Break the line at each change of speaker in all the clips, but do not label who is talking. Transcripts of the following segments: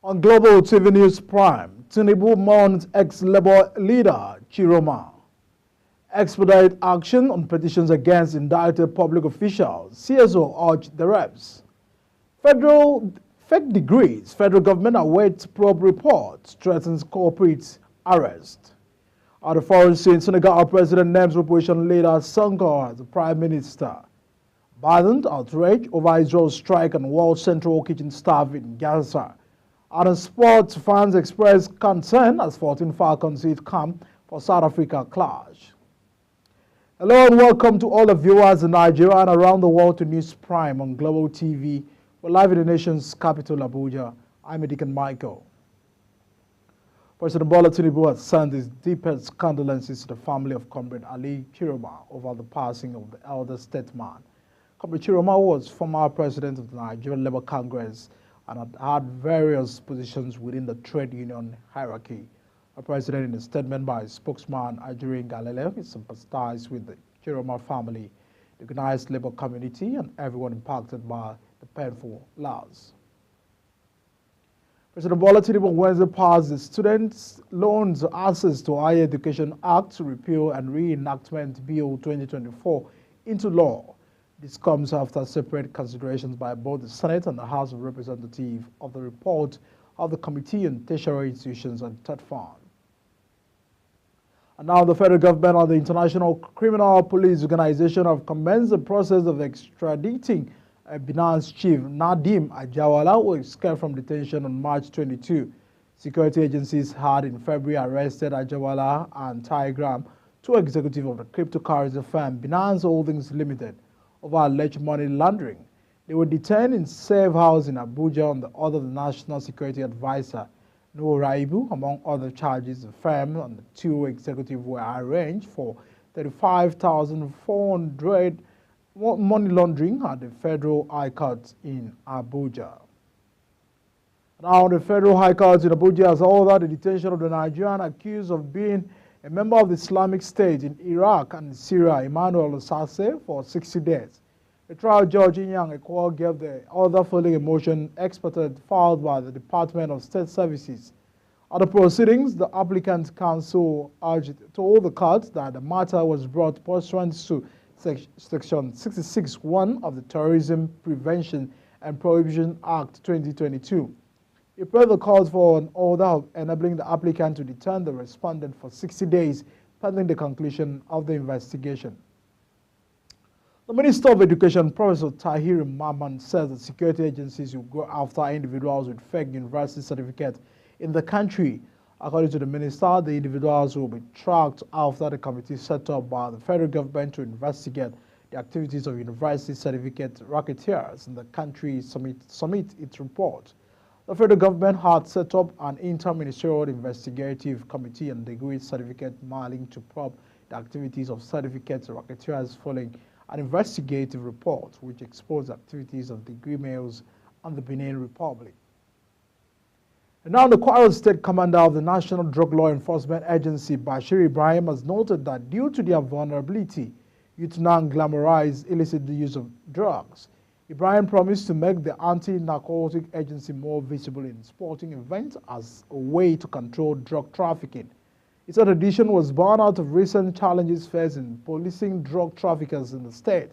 On Global TV News Prime, Tinubu mounts ex-Labour leader Chiroma. Expedite action on petitions against indicted public officials. CSO urged the reps. Federal fake degrees. Federal government awaits probe report. Threatens corporate arrest. At the foreign scene, Senegal president names opposition leader Sonko as the prime minister. Violent outrage over Israel's strike on World Central Kitchen staff in Gaza. Other sports fans express concern as 14 Falcons hit camp for South Africa clash. Hello and welcome to all the viewers in Nigeria and around the world to News Prime on Global TV. We're live in the nation's capital, Abuja. I'm Edikan Michael. President Bola Tinubu has sent his deepest condolences to the family of Comrade Ali Chiroma over the passing of the elder statesman. Comrade Chiroma was former president of the Nigerian Labour Congress and had had various positions within the trade union hierarchy. The president, in a statement by his spokesman, Ajuri Galileo, sympathized with the Chiroma family, the organized Labour community, and everyone impacted by the painful loss. President Bola Tinubu Wednesday passed the Students' Loans Access to Higher Education Act to repeal and reenactment Bill 2024 into law. This comes after separate considerations by both the Senate and the House of Representatives of the report of the Committee on Tertiary Institutions and Third Fund. And now the federal government and the International Criminal Police Organization have commenced the process of extraditing Binance chief Nadeem Anjarwalla, who escaped from detention on March 22. Security agencies had in February arrested Anjarwalla and Telegram, two executives of the cryptocurrency firm Binance Holdings Limited, over alleged money laundering. They were detained in safe house in Abuja on the order of the National Security Advisor, Nuhu Ribadu. Among other charges, the firm and the two executives were arraigned for 35,400 money laundering at the Federal High Court in Abuja. Now, the Federal High Court in Abuja has ordered the detention of the Nigerian accused of being a member of the Islamic State in Iraq and Syria, Emmanuel Osase, for 60 days. The trial judge Inyang Ekwo gave the order following a motion exported filed by the Department of State Services. At the proceedings, the applicant counsel told the court that the matter was brought pursuant to Section 66(1) of the Terrorism Prevention and Prohibition Act 2022. He prayed the court for an order enabling the applicant to detain the respondent for 60 days pending the conclusion of the investigation. The Minister of Education, Professor Tahir Mamman, says that security agencies will go after individuals with fake university certificates in the country. According to the minister, the individuals will be tracked after the committee set up by the federal government to investigate the activities of university certificate racketeers in the country submit its report. The federal government had set up an inter-ministerial investigative committee on degree certificate mailing to probe the activities of certificate racketeers following an investigative report which exposed the activities of degree mails on the Benin Republic. And now the Kwara State Commander of the National Drug Law Enforcement Agency, Bashir Ibrahim, has noted that due to their vulnerability, youth now glamorize illicit use of drugs. Ibrahim promised to make the anti-narcotic agency more visible in sporting events as a way to control drug trafficking. Its addition was born out of recent challenges faced in policing drug traffickers in the state.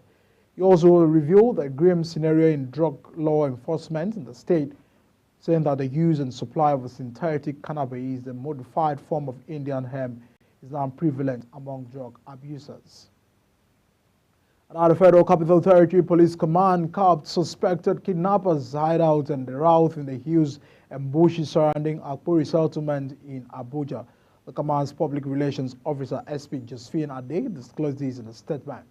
He also revealed a grim scenario in drug law enforcement in the state, saying that the use and supply of a synthetic cannabis, the modified form of Indian hemp, is now prevalent among drug abusers. Now, the Federal Capital Territory Police Command capped suspected kidnappers' hideout and the route in the hills and bushes surrounding Akpori settlement in Abuja. The command's public relations officer, SP Josephine Ade, disclosed this in a statement.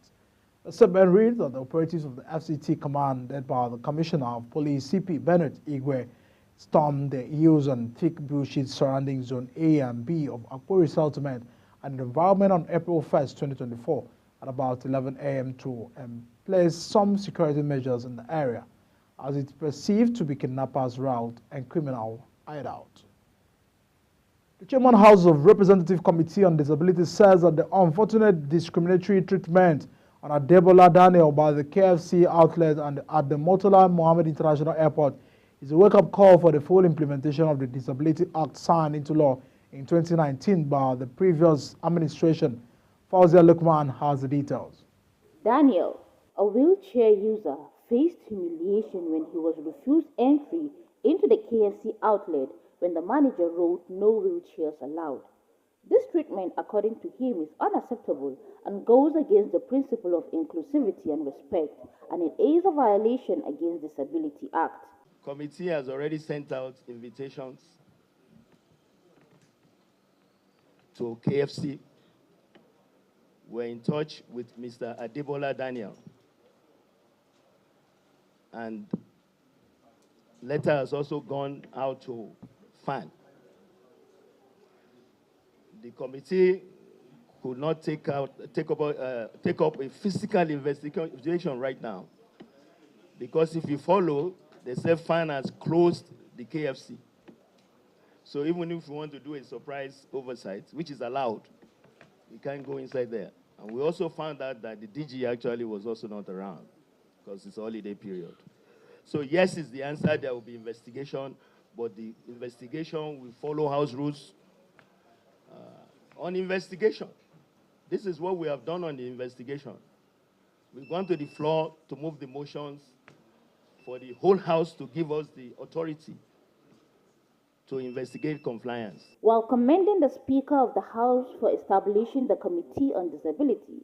The statement reads that the operatives of the FCT command, led by the Commissioner of Police, CP Bennett Igwe, stormed the hills and thick bushes surrounding Zone A and B of Akpori settlement and the environment on April 1st, 2024. At about 11 a.m. to place some security measures in the area, as it's perceived to be kidnappers' route and criminal hideout. The Chairman House of Representative Committee on Disability says that the unfortunate discriminatory treatment on Adebola Daniel by the KFC outlet and at the Murtala Mohammed International Airport It's a wake-up call for the full implementation of the Disability Act signed into law in 2019 by the previous administration. Fauzia Lukman has the details.
Daniel, a wheelchair user, faced humiliation when he was refused entry into the KFC outlet when the manager wrote no wheelchairs allowed. This treatment, according to him, is unacceptable and goes against the principle of inclusivity and respect, and it is a violation against the Disability Act.
Committee has already sent out invitations to KFC. We're in touch with Mr. Adebola Daniel. And letter has also gone out to FAN. The committee could not take up a physical investigation right now, because if you follow, they say FAN has closed the KFC. So even if we want to do a surprise oversight, which is allowed, we can't go inside there. And we also found out that the DG actually was also not around, because it's a holiday period. So yes is the answer. There will be investigation, but the investigation will follow house rules. On investigation, this is what we have done on the investigation. We've gone to the floor to move the motions for the whole House to give us the authority to investigate compliance.
While commending the Speaker of the House for establishing the Committee on Disability,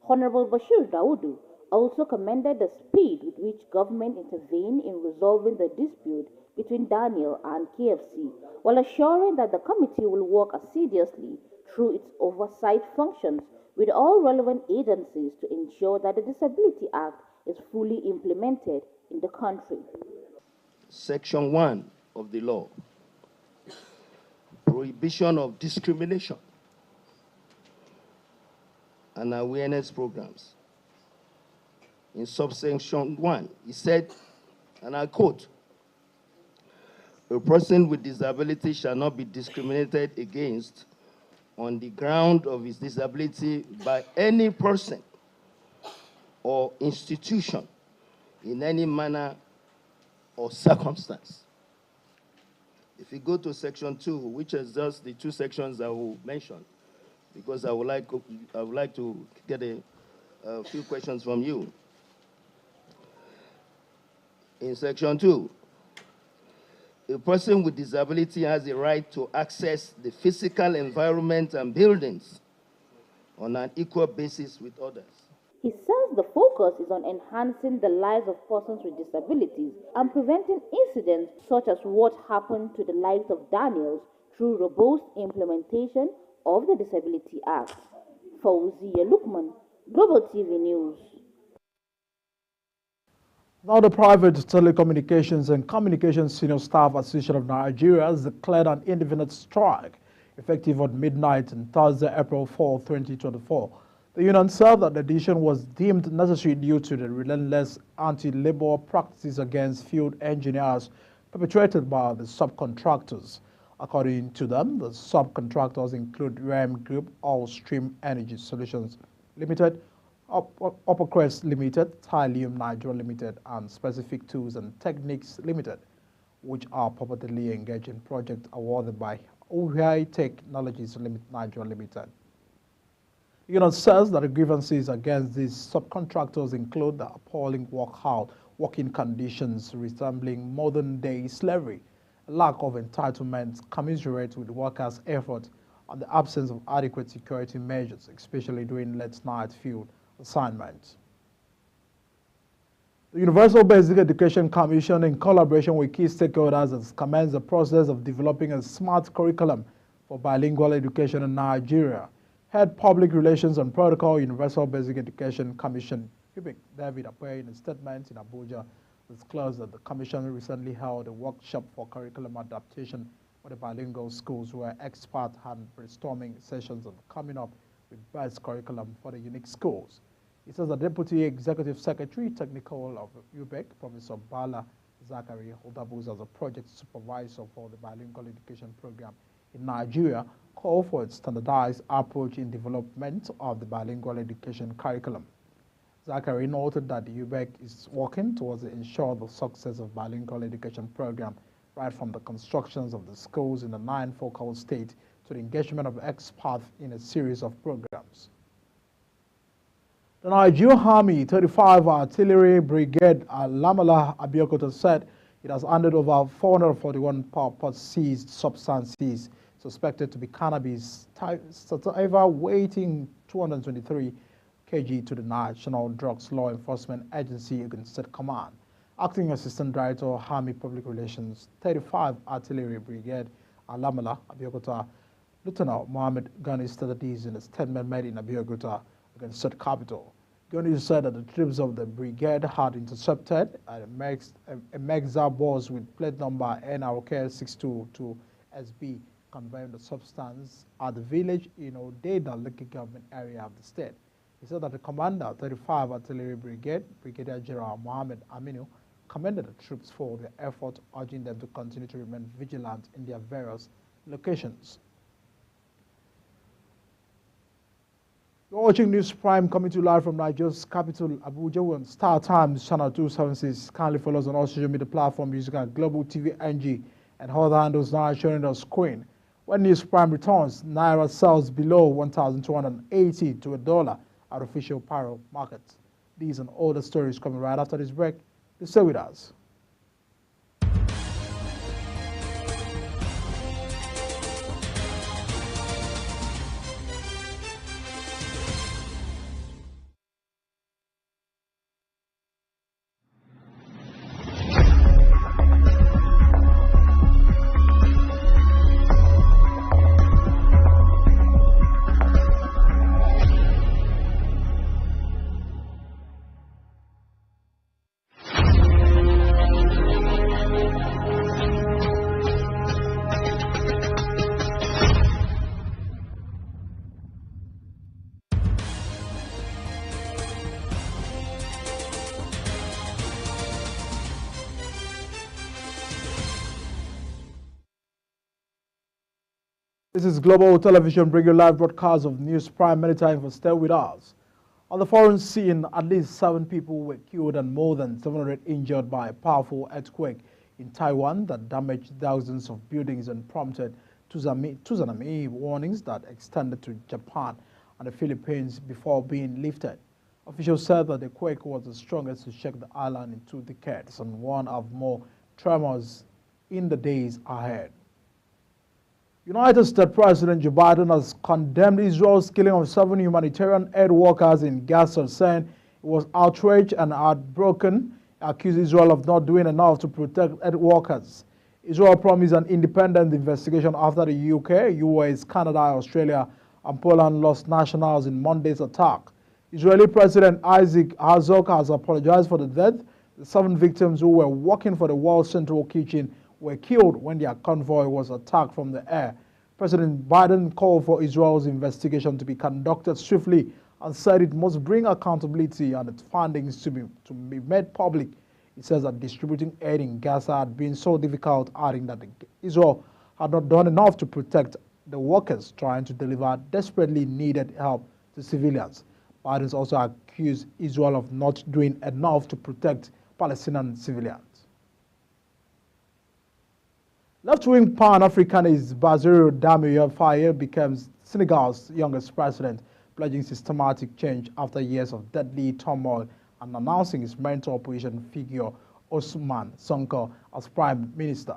Honorable Bashir Daudu also commended the speed with which government intervened in resolving the dispute between Daniel and KFC, while assuring that the committee will work assiduously through its oversight functions with all relevant agencies to ensure that the Disability Act is fully implemented in the country.
Section 1 of the law, prohibition of discrimination and awareness programs. In subsection 1, it said, and I quote, "A person with disability shall not be discriminated against on the ground of his disability by any person or institution in any manner or circumstance." If you go to section 2, which is just the two sections I will mention, because I would like to get a few questions from you. In section 2, a person with disability has the right to access the physical environment and buildings on an equal basis with others.
He says the focus is on enhancing the lives of persons with disabilities and preventing incidents such as what happened to the likes of Daniels through robust implementation of the Disability Act. Fauzia Lukman, Global TV News.
Now, the Private Telecommunications and Communications Senior Staff Association of Nigeria has declared an indefinite strike effective at midnight on Thursday, April 4, 2024. The union said that the decision was deemed necessary due to the relentless anti-labor practices against field engineers perpetrated by the subcontractors. According to them, the subcontractors include REM Group, All Stream Energy Solutions Limited, Uppercrest Limited, Tilium Nigeria Limited, and Specific Tools and Techniques Limited, which are purportedly engaged in projects awarded by OHI Technologies Nigeria Limited. The union says that the grievances against these subcontractors include the appalling working conditions resembling modern-day slavery, a lack of entitlements commensurate with workers' effort, and the absence of adequate security measures, especially during late-night field assignments. The Universal Basic Education Commission, in collaboration with key stakeholders, has commenced the process of developing a smart curriculum for bilingual education in Nigeria. Head Public Relations and Protocol, Universal Basic Education Commission, David Apoy, in a statement in Abuja, disclosed that the Commission recently held a workshop for curriculum adaptation for the bilingual schools, where experts had brainstorming sessions on coming up with best curriculum for the unique schools. It says the Deputy Executive Secretary Technical of UBEC, Professor Bala Zachary Hodabus, as a project supervisor for the bilingual education program in Nigeria, called for a standardized approach in development of the bilingual education curriculum. Zachary noted that the UBEC is working towards ensure the success of bilingual education program, right from the constructions of the schools in the 9 focal states to the engagement of experts in a series of programs. The Nigerian Army 35 Artillery Brigade at Lamala, Abeokuta said it has handed over 441 purpose-seized substances suspected to be cannabis sativa weighing 223 kg to the National Drugs Law Enforcement Agency, Ogun State Command. Acting Assistant Director, Army Public Relations, 35 Artillery Brigade, Alamala, Abeokuta, Lieutenant Mohammed Gani stated this in a statement made in Abeokuta, Ogun State capital. Gani said that the troops of the brigade had intercepted a Mexa bus with plate number NRK 622SB conveying the substance at the village in Odeda, local government area of the state. He said that the commander, 35 Artillery Brigade, Brigadier General Mohammed Aminu, commended the troops for their effort, urging them to continue to remain vigilant in their various locations. You're watching News Prime coming to you live from Nigeria's capital, Abuja. We're on Star Times, Channel 276. Kindly follow us on all social media platforms using our Global TV NG and other handles now showing on the screen. When News Prime returns, Naira sells below 1,280 to $1 at official apparel markets. These and all the stories coming right after this break. Please stay with us. This is Global Television bringing live broadcasts of News Prime. Many times for stay with us. On the foreign scene, at least 7 people were killed and more than 700 injured by a powerful earthquake in Taiwan that damaged thousands of buildings and prompted tsunami warnings that extended to Japan and the Philippines before being lifted. Officials said that the quake was the strongest to shake the island in 2 decades and warned of more tremors in the days ahead. United States President Joe Biden has condemned Israel's killing of 7 humanitarian aid workers in Gaza, saying it was outrage and heartbroken, accused Israel of not doing enough to protect aid workers. Israel promised an independent investigation after the UK, US, Canada, Australia, and Poland lost nationals in Monday's attack. Israeli President Isaac Herzog has apologized for the death. The 7 victims who were working for the World Central Kitchen were killed when their convoy was attacked from the air. President Biden called for Israel's investigation to be conducted swiftly and said it must bring accountability and its findings to be made public. He says that distributing aid in Gaza had been so difficult, adding that Israel had not done enough to protect the workers trying to deliver desperately needed help to civilians. Biden also accused Israel of not doing enough to protect Palestinian civilians. Left-wing Pan-Africanist Bassirou Diomaye Faye becomes Senegal's youngest president, pledging systematic change after years of deadly turmoil and announcing his mentor opposition figure Ousmane Sonko as prime minister.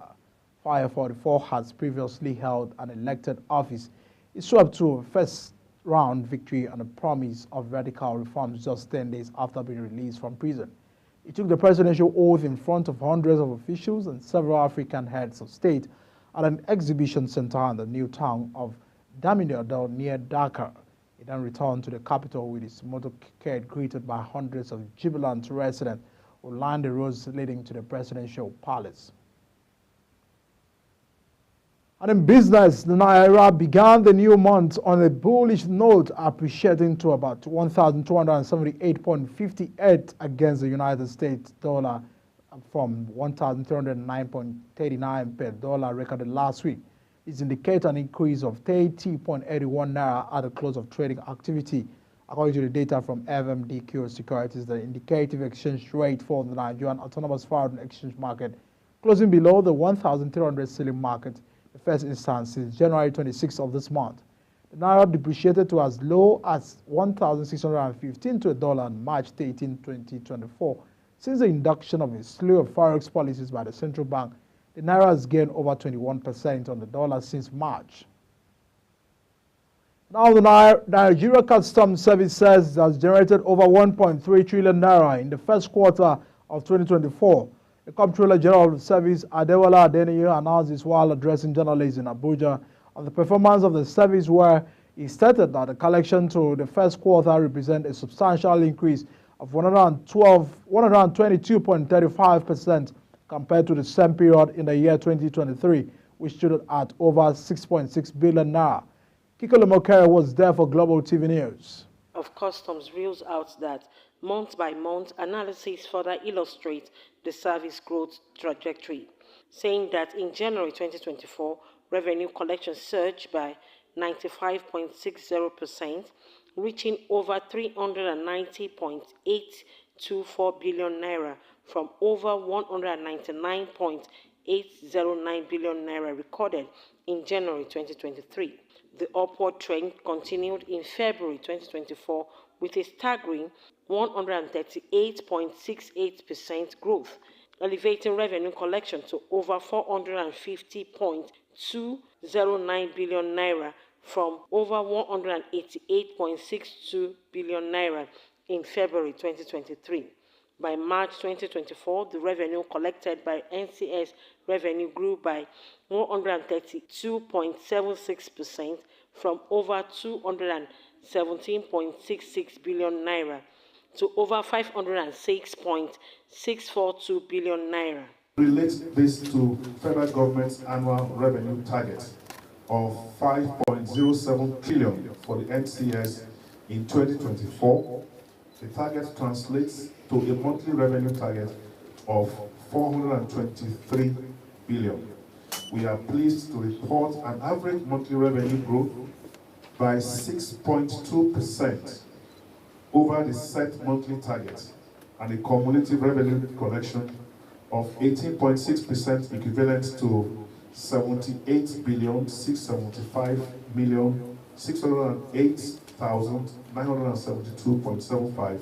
Faye, 44, has previously held an elected office. He swept to a first-round victory and a promise of radical reforms just 10 days after being released from prison. He took the presidential oath in front of hundreds of officials and several African heads of state at an exhibition center in the new town of Daminado near Dakar. He then returned to the capital with his motorcade greeted by hundreds of jubilant residents who lined the roads leading to the presidential palace. And in business, the Naira began the new month on a bullish note, appreciating to about 1,278.58 against the United States dollar from 1,309.39 per dollar recorded last week. This indicates an increase of 30.81 Naira at the close of trading activity according to the data from FMDQ Securities. The indicative exchange rate for the Nigerian Autonomous Foreign Exchange Market closing below the 1,300 ceiling market, the first instance since January 26th of this month. The Naira depreciated to as low as 1,615 to a dollar on March 13, 2024. Since the induction of a slew of forex policies by the central bank, the Naira has gained over 21% on the dollar since March. Now, the Nigeria Customs Service says it has generated over 1.3 trillion Naira in the first quarter of 2024. The Comptroller General of the Service, Adewale Adeniyi, announced this while addressing journalists in Abuja on the performance of the service, where he stated that the collection to the first quarter represents a substantial increase of 122.35% compared to the same period in the year 2023, which stood at over 6.6 billion naira. Kiko Lemokere was there for Global TV News.
Of Customs rules out that month-by-month analysis further illustrates the service growth trajectory, saying that in January 2024, revenue collection surged by 95.60%, reaching over 390.824 billion naira from over 199.809 billion naira recorded in January 2023. The upward trend continued in February 2024 with a staggering 138.68% growth, elevating revenue collection to over 450.209 billion naira from over 188.62 billion naira in February 2023. By March 2024, the revenue collected by NCS revenue grew by 132.76% from over 217.66 billion naira to over 506.642 billion naira.
Relates this to federal government's annual revenue target of 5.07 trillion for the NCS in 2024. The target translates to a monthly revenue target of 423 billion. We are pleased to report an average monthly revenue growth by 6.2% over the set monthly target and a cumulative revenue collection of 18.6% equivalent to 78,675,608,972.75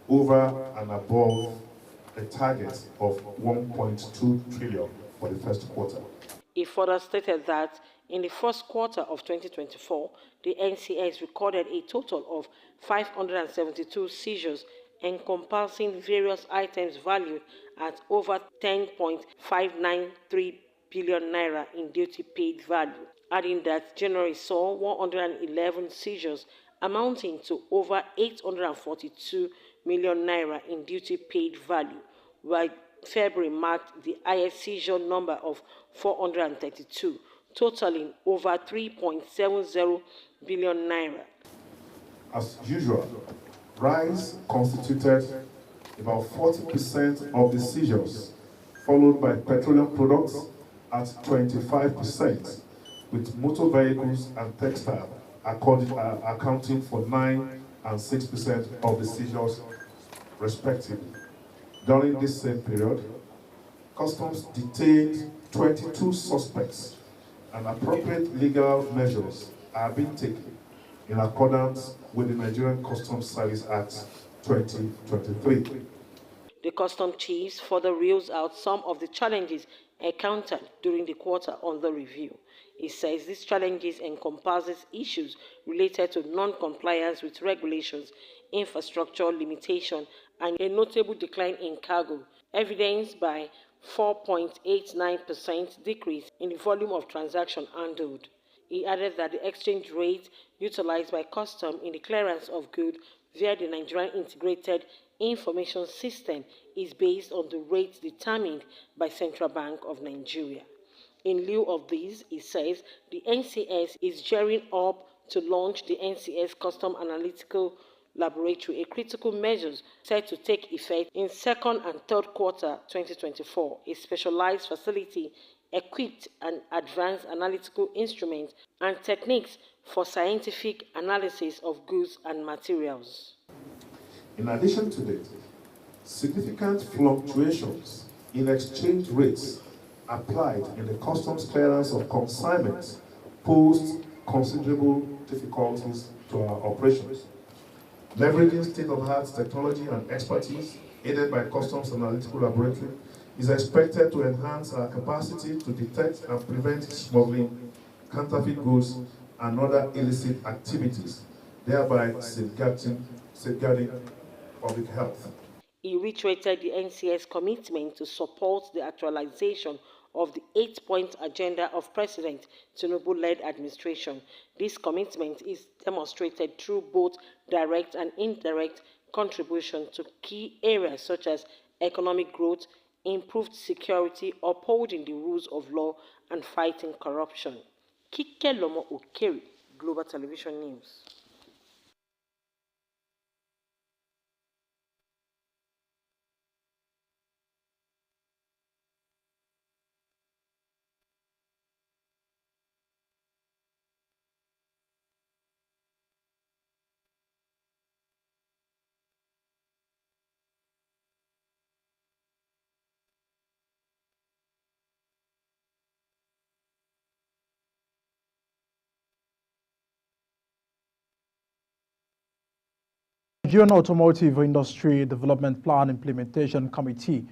over and above a target of 1.2 trillion for the first quarter.
He further stated that in the first quarter of 2024, the NCS recorded a total of 572 seizures encompassing various items valued at over 10.593 billion naira in duty paid value, adding that January saw 111 seizures amounting to over 842 million naira in duty paid value, while February marked the highest seizure number of 432, totaling over 3.70 billion naira.
As usual, rice constituted about 40% of the seizures, followed by petroleum products at 25%, with motor vehicles and textile accounting for 9% and 6% of the seizures, respectively. During this same period, Customs detained 22 suspects, and appropriate legal measures are being taken in accordance with the Nigerian Customs Service Act 2023.
The Customs chiefs further reels out some of the challenges encountered during the quarter under review. He says these challenges encompasses issues related to non-compliance with regulations, infrastructure limitation, and a notable decline in cargo, evidenced by 4.89% decrease in the volume of transactions handled. He added that the exchange rate utilized by Customs in the clearance of goods via the Nigerian Integrated Information System is based on the rates determined by Central Bank of Nigeria. In lieu of this, he says the NCS is gearing up to launch the NCS Custom Analytical Laboratory, a critical measure set to take effect in second and third quarter 2024, a specialized facility equipped and advanced analytical instruments and techniques for scientific analysis of goods and materials.
In addition to that, significant fluctuations in exchange rates applied in the customs clearance of consignments posed considerable difficulties to our operations. Leveraging state-of-the-art technology and expertise aided by Customs Analytical Laboratory is expected to enhance our capacity to detect and prevent smuggling, counterfeit goods, and other illicit activities, thereby safeguarding public health.
He reiterated the NCS commitment to support the actualization of the 8-point agenda of President Tinubu-led administration. This commitment is demonstrated through both direct and indirect contribution to key areas such as economic growth, improved security, upholding the rules of law, and fighting corruption. Kike Lomo Okeri, Global Television News.
Nigerian Automotive Industry Development Plan Implementation Committee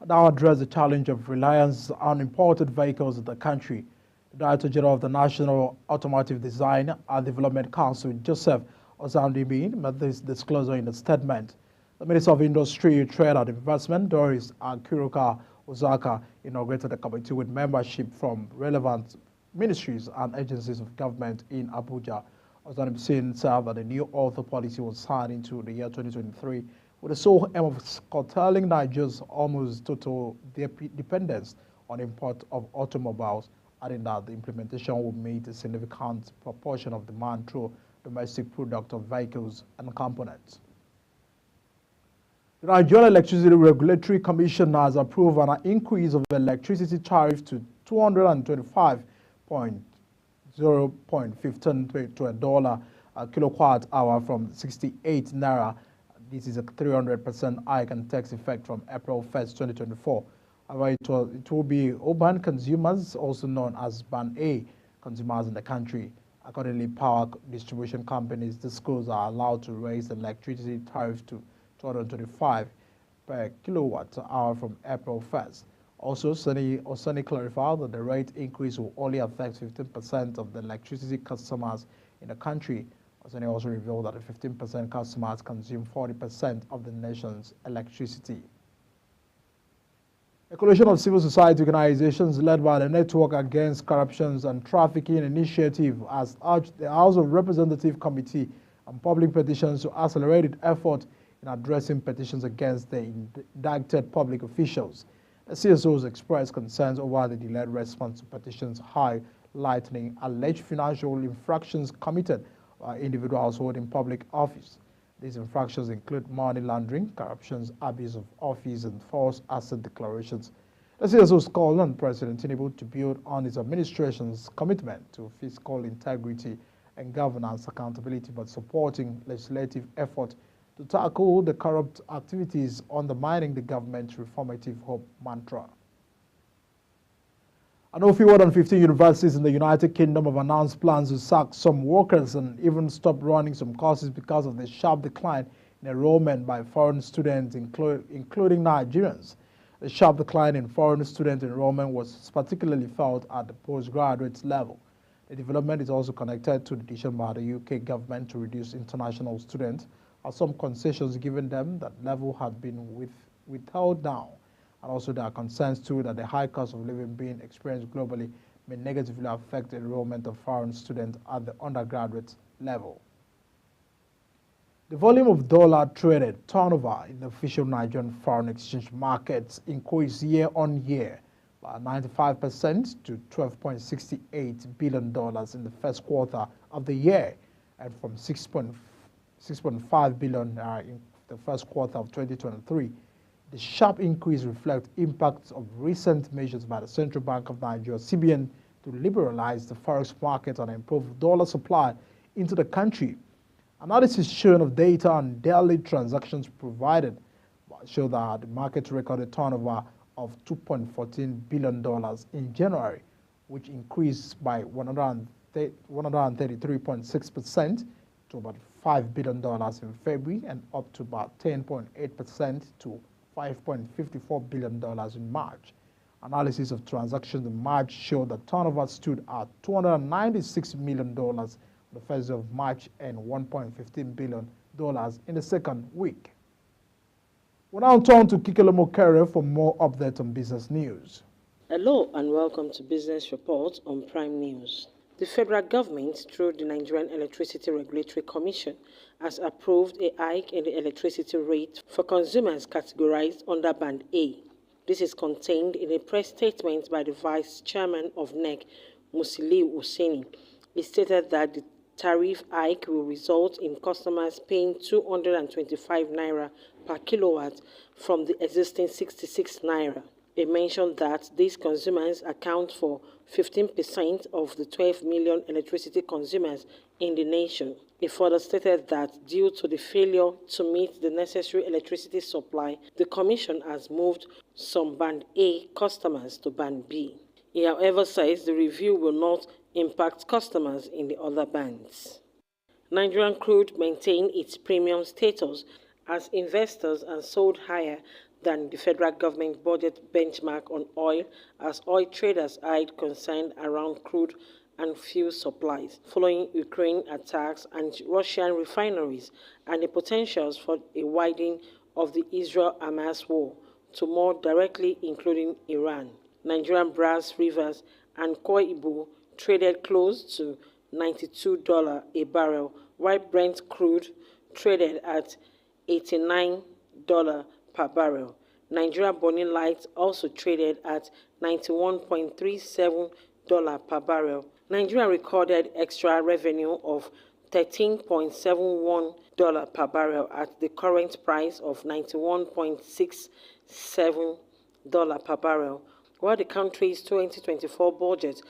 now addressed the challenge of reliance on imported vehicles in the country. The Director General of the National Automotive Design and Development Council, Joseph Ozandimin, made this disclosure in a statement. The Minister of Industry, Trade and Investment, Doris Akuruka Ozaka, inaugurated the committee with membership from relevant ministries and agencies of government in Abuja. Ozandimin said that the new author policy was signed into the year 2023 with the sole aim of curtailing Nigeria's almost total dependence on import of automobiles, adding that the implementation will meet a significant proportion of demand through domestic product of vehicles and components. The Nigerian Electricity Regulatory Commission has approved an increase of electricity tariff to 225.015 to $1 a kilowatt hour from 68 naira. This is a 300% hike and takes effect from April 1st, 2024. However, it will be urban consumers, also known as Band A consumers in the country. Accordingly, power distribution companies, the schools are allowed to raise the electricity tariff to 225 per kilowatt hour from April 1st. Also, Osani clarified that the rate increase will only affect 15% of the electricity customers in the country. Osani also revealed that 15% customers consume 40% of the nation's electricity. A coalition of civil society organizations led by the Network Against Corruption and Trafficking Initiative has urged the House of Representatives Committee on Public Petitions to accelerate its effort in addressing petitions against the indicted public officials. The CSOs expressed concerns over the delayed response to petitions highlighting alleged financial infractions committed by individuals holding public office. These infractions include money laundering, corruption, abuse of office, and false asset declarations. The CSOs called on President Tinubu to build on his administration's commitment to fiscal integrity and governance accountability, but supporting legislative effort to tackle the corrupt activities undermining the government's reformative hope mantra. And no fewer than 15 universities in the United Kingdom have announced plans to sack some workers and even stop running some courses because of the sharp decline in enrollment by foreign students, including Nigerians. The sharp decline in foreign student enrollment was particularly felt at the postgraduate level. The development is also connected to the decision by the UK government to reduce international students, as some concessions given them that level had been withheld now. And also there are concerns too that the high cost of living being experienced globally may negatively affect the enrollment of foreign students at the undergraduate level. The volume of dollar traded turnover in the official Nigerian foreign exchange markets increased year on year by 95% to $12.68 billion in the first quarter of the year, and from 6.5 billion in the first quarter of 2023. The sharp increase reflects impacts of recent measures by the Central Bank of Nigeria, CBN, to liberalize the forex market and improve dollar supply into the country. Analysis shown of data on daily transactions provided show that the market recorded turnover of $2.14 billion in January, which increased by 133.6% to about $5 billion in February and up to about 10.8% to $5.54 billion in March. Analysis of transactions in March showed that turnover stood at $296 million on the 1st of March and $1.15 billion in the second week. We'll now turn to Kikelomo Kere for more updates on business news.
Hello and welcome to Business Report on Prime News. The federal government, through the Nigerian Electricity Regulatory Commission, has approved a hike in the electricity rate for consumers categorized under Band A. This is contained in a press statement by the Vice Chairman of NEC, Musiliu Hussaini. He stated that the tariff hike will result in customers paying 225 naira per kilowatt from the existing 66 naira. He mentioned that these consumers account for 15% of the 12 million electricity consumers in the nation. He further stated that due to the failure to meet the necessary electricity supply, the Commission has moved some Band A customers to Band B. He, however, says the review will not impact customers in the other bands. Nigerian crude maintained its premium status as investors and sold higher than the federal government budget benchmark on oil as oil traders eyed concern around crude and fuel supplies following Ukraine attacks and Russian refineries and the potentials for a widening of the Israel-Hamas war to more directly including Iran. Nigerian brass rivers and Koi Ibu traded close to $92 a barrel, while Brent crude traded at $89 per barrel. Nigeria Bonny Light also traded at $91.37 per barrel. Nigeria recorded extra revenue of $13.71 per barrel at the current price of $91.67 per barrel, while the country's 2024 budget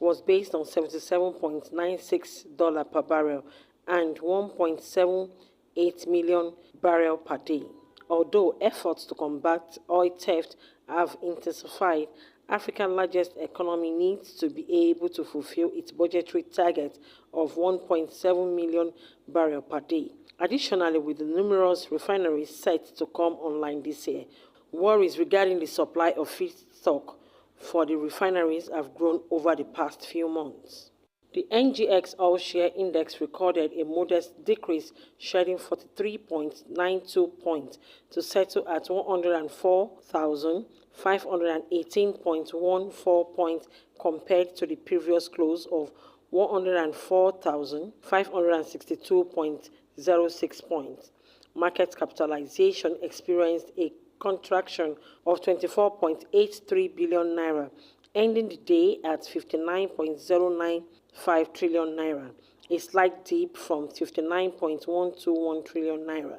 was based on $77.96 per barrel and 1.78 million barrels per day. Although efforts to combat oil theft have intensified, Africa's largest economy needs to be able to fulfill its budgetary target of 1.7 million barrels per day. Additionally, with the numerous refineries set to come online this year, worries regarding the supply of feedstock for the refineries have grown over the past few months. The NGX All Share Index recorded a modest decrease, shedding 43.92 points to settle at 104,518.14 points compared to the previous close of 104,562.06 points. Market capitalization experienced a contraction of 24.83 billion naira, ending the day at 59.095 trillion naira, a slight dip from 59.121 trillion naira.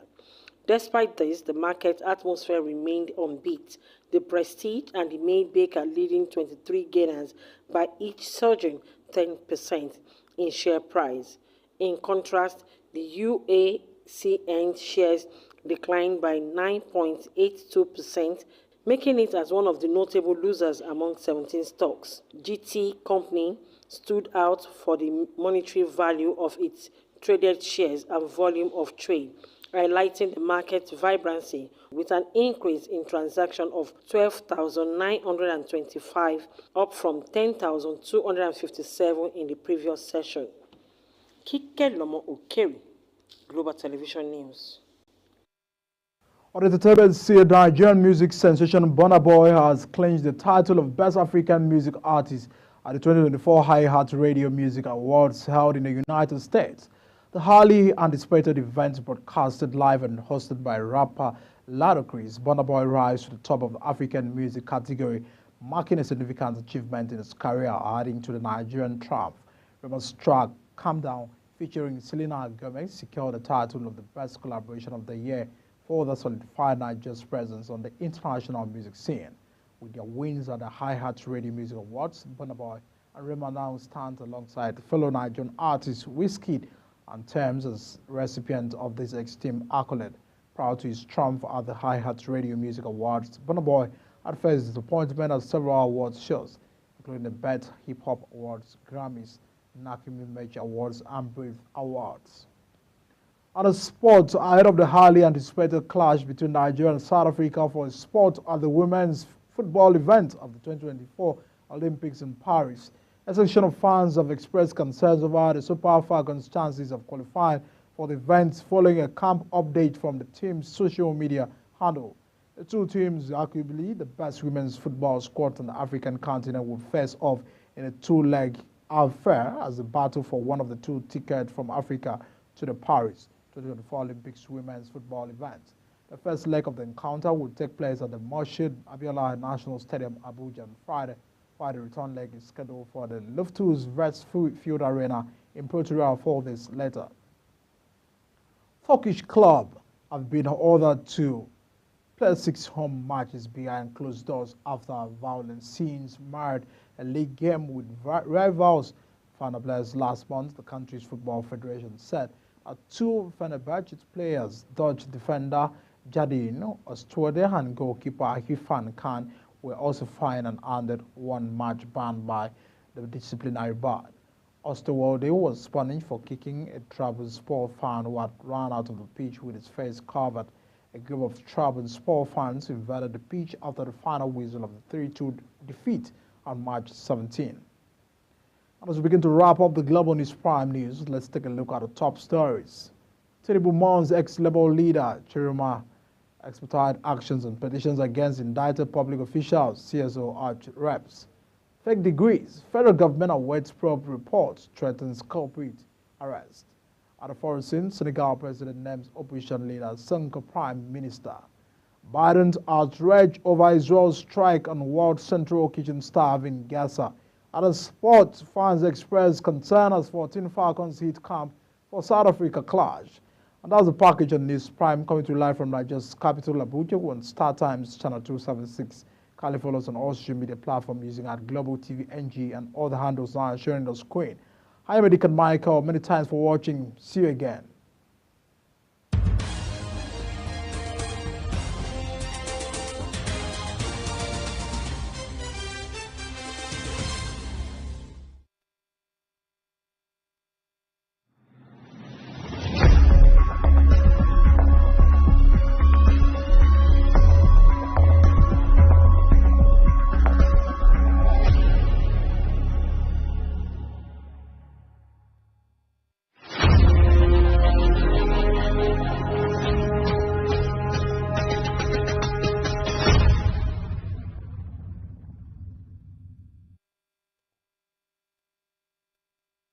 Despite this, the market atmosphere remained upbeat. The Prestige and the Maybach leading 23 gainers by each surging 10% in share price. In contrast, the UACN shares declined by 9.82%, making it as one of the notable losers among 17 stocks. GT Company stood out for the monetary value of its traded shares and volume of trade, highlighting the market vibrancy with an increase in transaction of 12,925, up from 10,257 in the previous session. Kikelomo Okere, Global Television News.
On the entertainment scene, Nigerian music sensation Burna Boy has clinched the title of Best African Music Artist at the 2024 iHeart Radio Music Awards held in the United States. The highly anticipated event, broadcasted live and hosted by rapper Ludacris, Burna Boy rise to the top of the African music category, marking a significant achievement in his career, adding to the Nigerian triumph. Ramos' track, Calm Down, featuring Selena Gomez, secured the title of the Best Collaboration of the Year further solidified Nigeria's presence on the international music scene. With their wins at the Hi-Hat Radio Music Awards, Burna Boy and Rema now stand alongside fellow Nigerian artists Wizkid and Tems as recipients of this esteemed accolade. Proud to his triumph at the Hi-Hat Radio Music Awards, Burna Boy had faced disappointment at several awards shows, including the BET Hip Hop Awards, Grammys, Nakimi Major Awards, and Brave Awards. Other sports, ahead of the highly anticipated clash between Nigeria and South Africa for a spot at the women's football event of the 2024 Olympics in Paris, a section of fans have expressed concerns over the Super Falcons' chances of qualifying for the event following a camp update from the team's social media handle. The two teams, arguably the best women's football squad on the African continent, will face off in a two-leg affair as the battle for one of the two tickets from Africa to the Paris 2024 Olympics women's football event. The first leg of the encounter will take place at the Morshed Abiola National Stadium, Abuja, on Friday, while the return leg is scheduled for the Loftus Versfeld Arena in Pretoria 4 days later. Turkish club have been ordered to play 6 home matches behind closed doors after violent scenes marred a league game with rivals final players last month. The country's football federation said that 2 Fenerbahce players, Dutch defender Jadin Oostwolde and goalkeeper Hifan Khan, were also fined and handed 1 match ban by the disciplinary board. Oostwolde was punished for kicking a Trabzonspor fan who had run out of the pitch with his face covered. A group of Trabzonspor fans invaded the pitch after the final whistle of the 3-2 defeat on March 17. And as we begin to wrap up the Global News Prime News, let's take a look at the top stories. Tinubu mourns ex-Labour leader Chiroma expedited actions and petitions against indicted public officials, CSO arch reps. Fake degrees. Federal government awaits probe reports, threatens culprit arrest. At the foreign scene, Senegal president names opposition leader Sonko prime minister. Biden's outrage over Israel's strike on World Central Kitchen staff in Gaza. At the sport, fans express concern as 14 Falcons hit camp for South Africa clash. And that's the package on News Prime, coming to you live from Nigeria's capital, Abuja, on Star Times Channel 276. Kindly follow us on all social media platforms using at Global TV NG and all the handles now showing the screen. I am Edikan Michael. Many thanks for watching. See you again.